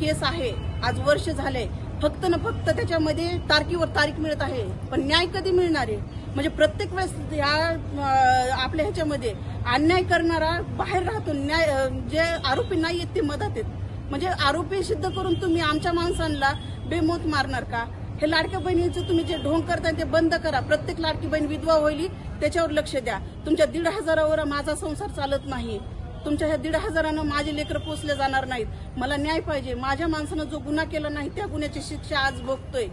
केस आहे, आज वर्ष झाले, फक्त ना फक्त त्याच्यामध्ये तारखेवर तारीख मिळत आहे, पण न्याय कधी मिळणार आहे? म्हणजे प्रत्येक वेळेस या आपल्या ह्याच्यामध्ये अन्याय करणारा बाहेर राहतो, न्याय जे आरोपी नाही आहेत ते मदत आहेत. म्हणजे आरोपी सिद्ध करून तुम्ही आमच्या माणसांना बेमौत मारणार का? हे लाडक्या बहिणीचं तुम्ही जे ढोंग करताय ते बंद करा. प्रत्येक लाडकी बहीण विधवा होईल त्याच्यावर लक्ष द्या. तुमच्या 1,500वर माझा संसार चालत नाही. तुमच्या ह्या 1,500 माझे लेकरं पोचले जाणार नाहीत. मला न्याय पाहिजे. माझ्या माणसानं जो गुन्हा केला नाही त्या गुन्ह्याची शिक्षा आज भोगतोय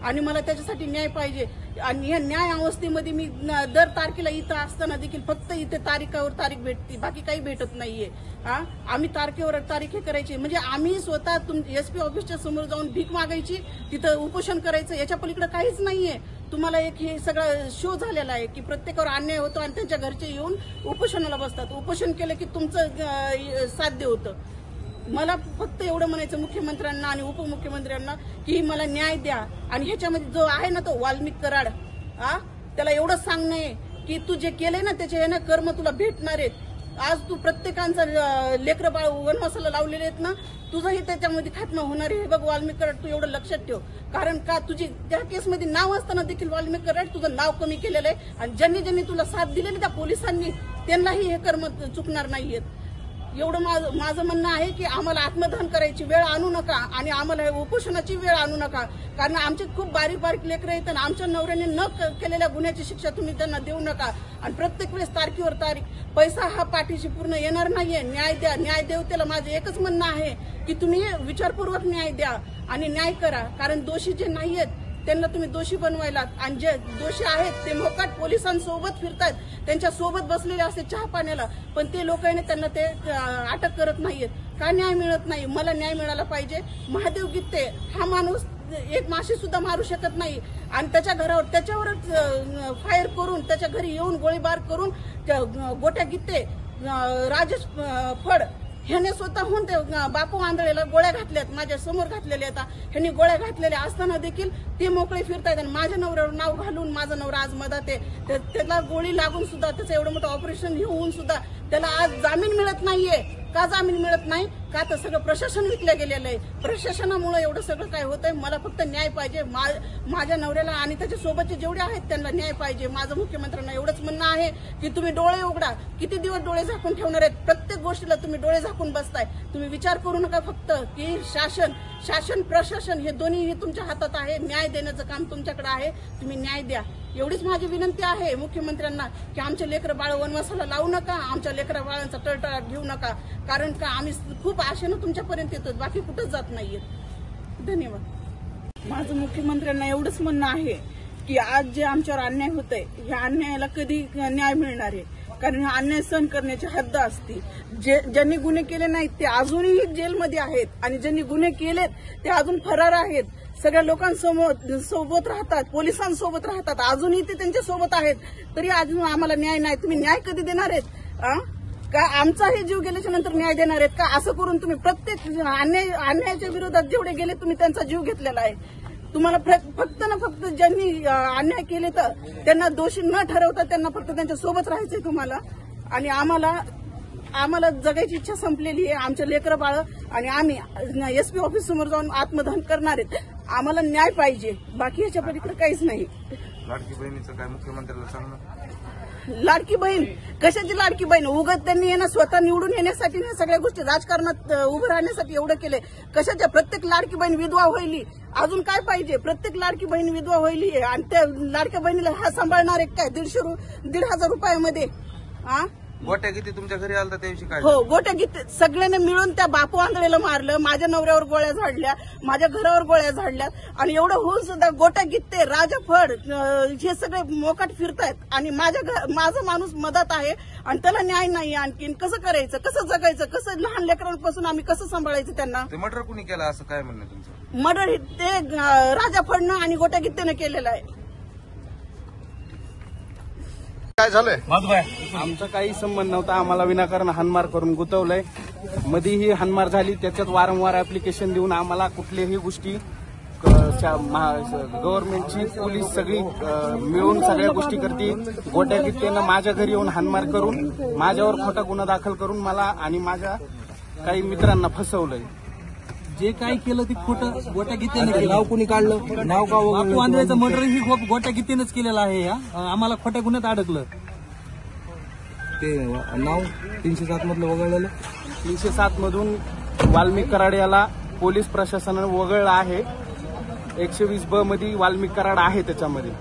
आणि मला त्याच्यासाठी न्याय पाहिजे. आणि या न्याय अवस्थेमध्ये मी दर तारखेला इथं असताना देखील फक्त इथे तारीखावर तारीख भेटते, बाकी काही भेटत नाहीये. आम्ही तारखेवर तारीख हे करायची म्हणजे आम्ही स्वतः एसपी ऑफिसच्या समोर जाऊन भीक मागायची, तिथं उपोषण करायचं. याच्या पलीकडे काहीच नाहीये. तुम्हाला एक हे सगळं शो झालेला आहे की प्रत्येकावर अन्याय होतो आणि त्यांच्या घरचे येऊन उपोषणाला बसतात. उपोषण केलं की तुमचं साध्य होतं. मला फक्त एवढं म्हणायचं मुख्यमंत्र्यांना आणि उपमुख्यमंत्र्यांना की मला न्याय द्या. आणि ह्याच्यामध्ये जो आहे ना तो वाल्मिक कराड, त्याला एवढंच सांगणं आहे की तू जे केलंय ना त्याचे ना कर्म तुला भेटणार आहेत. आज तू प्रत्येकांचं लेकरं बाळ वनवासाला लावलेले आहेत ना, तुझंही त्याच्यामध्ये खात्मा होणार आहे. बघ वाल्मिक कराड, तू एवढं लक्षात ठेव. कारण का तुझी त्या केसमध्ये नाव असताना देखील वाल्मिक कराड तुझं नाव कमी केलेलं आहे आणि ज्यांनी ज्यांनी तुला साथ दिलेली त्या पोलिसांनी त्यांनाही हे कर्म चुकणार नाहीयेत. एवढं माझं म्हणणं आहे की आम्हाला आत्मदहन करायची वेळ आणू नका आणि आम्हाला उपोषणाची वेळ आणू नका. कारण आमचे खूप बारीक बारीक लेकरं आहेत आणि आमच्या नवऱ्याने न केलेल्या गुन्ह्याची शिक्षा तुम्ही त्यांना देऊ नका. आणि प्रत्येक वेळेस तारखेवर तारीख, पैसा हा पाठीशी पूर्ण येणार नाहीये. न्याय द्या. न्याय देवतेला माझं एकच म्हणणं आहे की तुम्ही विचारपूर्वक न्याय द्या आणि न्याय करा. कारण दोषी जे नाही आहेत त्यांना तुम्ही दोषी बनवायलात आणि जे दोषी आहेत ते मोकाट पोलिसांसोबत फिरतात, त्यांच्या सोबत बसलेले असते चहा पाण्याला, पण ते लोकांनी त्यांना ते अटक करत नाहीयेत. का न्याय मिळत नाही? मला न्याय मिळाला पाहिजे. महादेव गित्ते हा माणूस एक माशी सुद्धा मारू शकत नाही आणि त्याच्या घरावर त्याच्यावरच फायर करून त्याच्या घरी येऊन गोळीबार करून गोट्या गित्ते, राजेश फड ह्याने स्वतःहून ते बापू आंधळेला गोळ्या घातल्यात, माझ्या समोर घातलेल्या आहेत. ह्यांनी गोळ्या घातलेल्या असताना देखील ते मोकळे फिरतायत आणि माझ्या नवऱ्यावर नाव घालून माझा नवरा आज मदत आहे. त्याला गोळी लागून सुद्धा त्याचं एवढं मोठं ऑपरेशन होऊन सुद्धा त्याला आज जामीन मिळत नाहीये. का जामीन मिळत नाही? का तर सगळं प्रशासन विकलं गेलेलं आहे. प्रशासनामुळे एवढं सगळं काय होतंय. मला फक्त न्याय पाहिजे. माझ्या नवऱ्याला आणि त्याच्या सोबतचे जेवढे आहेत त्यांना न्याय पाहिजे. माझं मुख्यमंत्र्यांना एवढंच म्हणणं आहे की तुम्ही डोळे उघडा. किती दिवस डोळे झाकून ठेवणार आहेत? प्रत्येक गोष्टीला तुम्ही डोळे झाकून बसताय. तुम्ही विचार करू नका फक्त की शासन प्रशासन हे दोन्ही तुमच्या हातात आहे. न्याय देण्याचं काम तुमच्याकडे आहे. तुम्ही न्याय द्या. एवढीच माझी विनंती आहे मुख्यमंत्र्यांना की आमच्या लेकरं बाळ वनवासाला लावू नका, आमच्या लेकरा बाळांचा टळटळाट घेऊ नका. कारण का आम्ही खूप आशेनं तुमच्यापर्यंत येतो, बाकी कुठंच जात नाहीयेत. धन्यवाद. माझं मुख्यमंत्र्यांना एवढंच म्हणणं आहे की आज जे आमच्यावर अन्याय होतंय ह्या अन्यायाला कधी न्याय मिळणार आहे? कारण हा अन्याय सहन करण्याची हद्द असते. ज्यांनी गुन्हे केले नाहीत ते अजूनही जेलमध्ये आहेत आणि ज्यांनी गुन्हे केलेत ते अजून फरार आहेत. सगळ्या लोकांसोबत राहतात, पोलिसांसोबत राहतात, अजूनही ते त्यांच्या सोबत आहेत. तरी अजून आम्हाला न्याय नाही. तुम्ही न्याय कधी देणार आहेत? का आमचाही जीव गेल्याच्या नंतर न्याय देणार आहेत का? असं करून तुम्ही प्रत्येक अन्यायाच्या विरोधात जेवढे गेले तुम्ही त्यांचा जीव घेतलेला आहे. तुम्हाला फक्त ना फक्त ज्यांनी अन्याय केले तर त्यांना दोषी न ठरवता त्यांना फक्त त्यांच्या सोबत राहायचंय तुम्हाला. आणि आम्हाला जगायची इच्छा संपलेली आहे. आमच्या लेकरं बाळ आणि आम्ही एसपी ऑफिस समोर जाऊन आत्मदहन करणार आहेत. आम्हाला न्याय पाहिजे, बाकी ह्याच्या पलीकडे काहीच नाही. लाडकी बहिणीचं काय मुख्यमंत्र्याला सांगणं? लाडकी बहीण कशाची लाडकी बहीण? उगाच त्यांनी स्वतः निवडून येण्यासाठी ह्या सगळ्या गोष्टी राजकारणात उभं राहण्यासाठी एवढं केलंय. कशाच्या? प्रत्येक लाडकी बहीण विधवा होईली. अजून काय पाहिजे? प्रत्येक लाडकी बहीण विधवा होईली आणि त्या लाडक्या बहिणीला हा सांभाळणार आहे काय 1,500 रुपयामध्ये? गोट्या किती तुमच्या घरी आलता त्याविषयी काय? हो, गोट्या किती सगळ्यांनी मिळून त्या बापू आंधळेला मारलं, माझ्या नवऱ्यावर गोळ्या झाडल्या, माझ्या घरावर गोळ्या झाडल्यात आणि एवढं होऊन सुद्धा गोट्या गित्ते, राजा फड हे सगळे मोकाट फिरतायत आणि माझा माणूस मदत आहे आणि त्याला न्याय नाही. आणखीन कसं करायचं? कसं जगायचं? कसं लहान लेकरांपासून आम्ही कसं सांभाळायचं त्यांना? ते मर्डर कुणी केलं असं काय म्हणणं तुमचं? मर्डर ते राजा फडनं आणि गोट्या गित्तेनं केलेलं आहे. काय झालंय? आमचा काही संबंध नव्हता. आम्हाला विनाकारण हाणमार करून गुतवलंय. मध्ये ही हाणमार झाली, त्याच्यात वारंवार ऍप्लिकेशन देऊन आम्हाला कुठल्याही गोष्टी गव्हर्नमेंटची पोलीस सगळी मिळून सगळ्या गोष्टी करते. गोट्या गिट्ट्यानं माझ्या घरी येऊन हाणमार करून माझ्यावर खोटा गुन्हा दाखल करून मला आणि माझ्या काही मित्रांना फसवलंय. जे काय केलं ते खोटं गोट्या गीतेने केलं. नाव कोणी काढलं? नाव का बापू आंधळेचं मर्डर ही गोट्या गीतेनेच केलेलं आहे. आम्हाला खोट्या गुन्ह्यात अडकलं. ते नाव 307 मधलं वगळलेलं? 307 मधून वाल्मिक कराड याला पोलीस प्रशासनाने वगळलं आहे. 120 ब मध्ये वाल्मिक कराड आहे त्याच्यामध्ये.